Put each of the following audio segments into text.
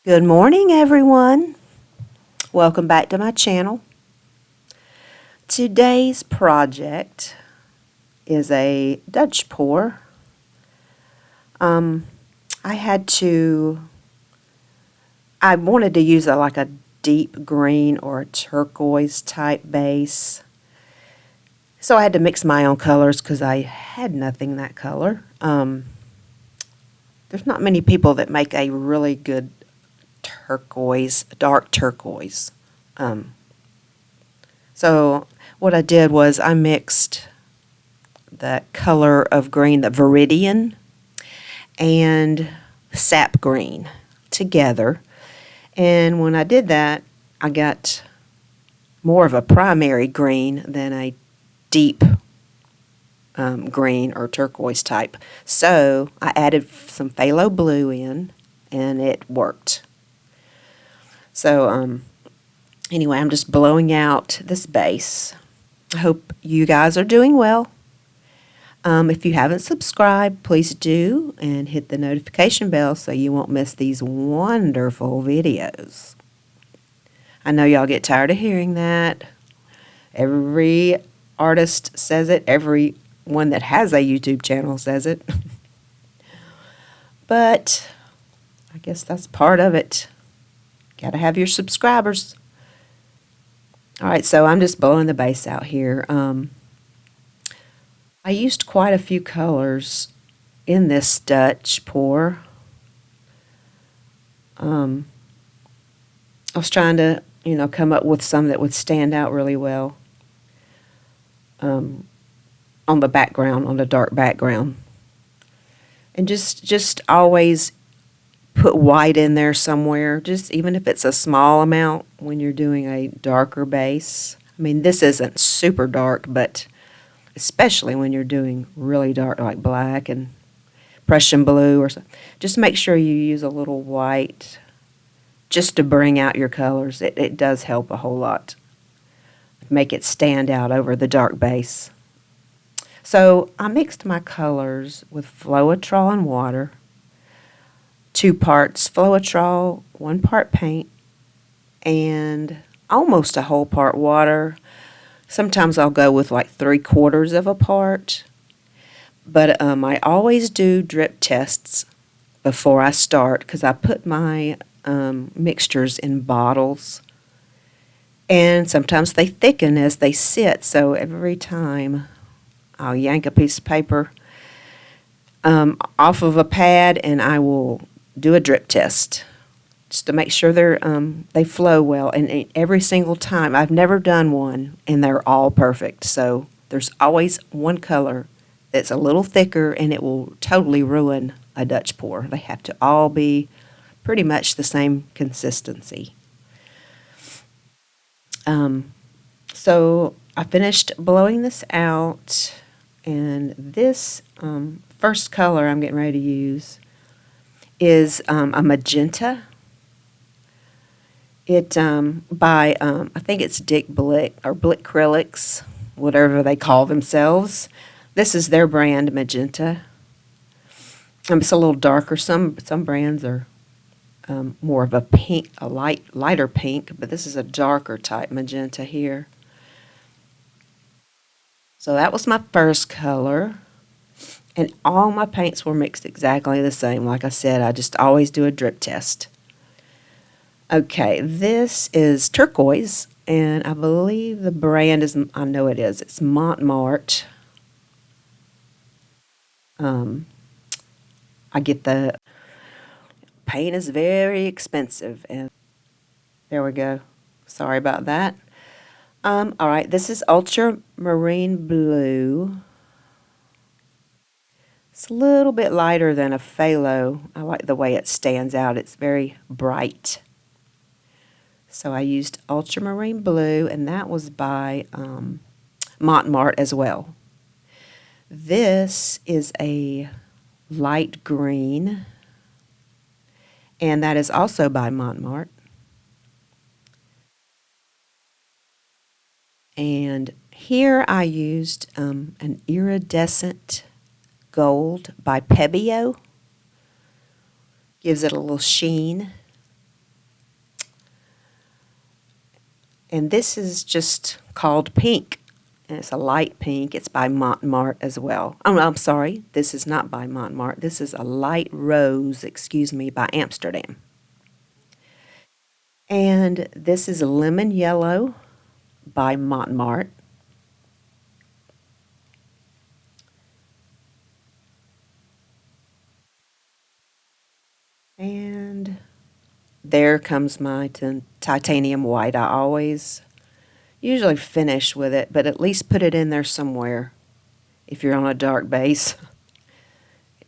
Good morning, everyone. Welcome back to my channel. Today's project is a Dutch pour. I wanted to use like a deep green or a turquoise type base. So I had to mix my own colors because I had nothing that color. There's not many people that make a really good turquoise, dark turquoise. So what I did was I mixed the color of green, the Viridian, and sap green together. And when I did that, I got more of a primary green than a deep green or turquoise type. So I added some phthalo blue in, and it worked. So anyway, I'm just blowing out this base. I hope you guys are doing well. If you haven't subscribed, please do, and hit the notification bell so you won't miss these wonderful videos. I know y'all get tired of hearing that. Every artist says it. Everyone that has a YouTube channel says it. But I guess that's part of it. Gotta have your subscribers. All right, so I'm just blowing the base out here. I used quite a few colors in this Dutch pour. I was trying to, come up with some that would stand out really well on the background, on the dark background. And just always put white in there somewhere, just even if it's a small amount when you're doing a darker base. I mean, this isn't super dark, but especially when you're doing really dark like black and Prussian blue or something, just make sure you use a little white just to bring out your colors. It does help a whole lot. Make it stand out over the dark base. So I mixed my colors with floetrol and water. 2 parts floetrol, 1 part paint, and almost a whole part water. Sometimes I'll go with like 3/4 of a part. But I always do drip tests before I start because I put my mixtures in bottles. And sometimes they thicken as they sit. So every time I'll yank a piece of paper off of a pad and I will do a drip test just to make sure they flow well. And every single time, I've never done one, and they're all perfect. So there's always one color that's a little thicker, and it will totally ruin a Dutch pour. They have to all be pretty much the same consistency. So I finished blowing this out, and this first color I'm getting ready to use is a magenta. It by I think it's Blick or Blickrylics, whatever they call themselves. This is their brand, Magenta. It's a little darker. Some brands are more of a pink, a lighter pink, but this is a darker type magenta here. So that was my first color. And all my paints were mixed exactly the same. Like I said, I just always do a drip test. Okay, this is Turquoise, and I believe the brand is, I know it is, it's Mont. I get the paint is very expensive, and there we go. Sorry about that. All right, this is Ultramarine Blue. It's a little bit lighter than a phthalo. I like the way it stands out. It's very bright. So I used Ultramarine Blue, and that was by Mont as well. This is a light green, and that is also by Mont. And here I used an Iridescent Gold by Pebeo. Gives it a little sheen. And this is just called Pink. And it's a light pink. It's by Mont as well. Oh, no, I'm sorry. This is not by Mont. This is a light rose, by Amsterdam. And this is a lemon yellow by Mont. And there comes my titanium white. I always usually finish with it, but at least put it in there somewhere. If you're on a dark base,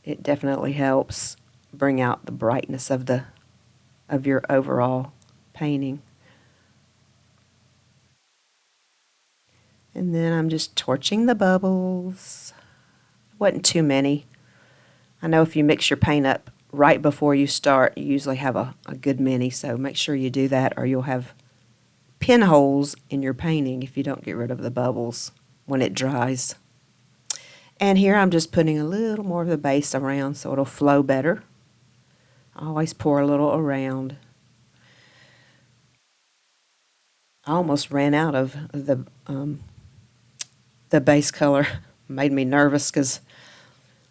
it definitely helps bring out the brightness of your overall painting. And then I'm just torching the bubbles. Wasn't too many. I know if you mix your paint up right before you start, you usually have a good many, so make sure you do that or you'll have pinholes in your painting if you don't get rid of the bubbles when it dries. And here I'm just putting a little more of the base around so it'll flow better. I always pour a little around. I almost ran out of the base color. Made me nervous because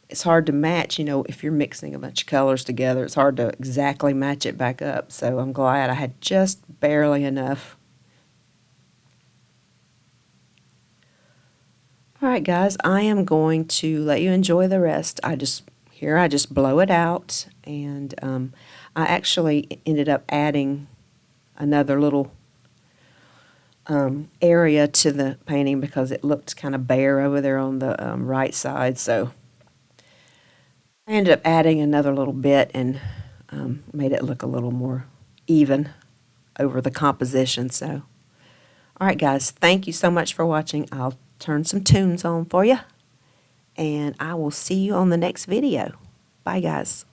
it's hard to match, if you're mixing a bunch of colors together, it's hard to exactly match it back up. So I'm glad I had just barely enough. All right, guys, I am going to let you enjoy the rest. I just blow it out, and I actually ended up adding another little area to the painting because it looked kind of bare over there on the right side. So I ended up adding another little bit and made it look a little more even over the composition. So, all right, guys, thank you so much for watching. I'll turn some tunes on for you, and I will see you on the next video. Bye, guys.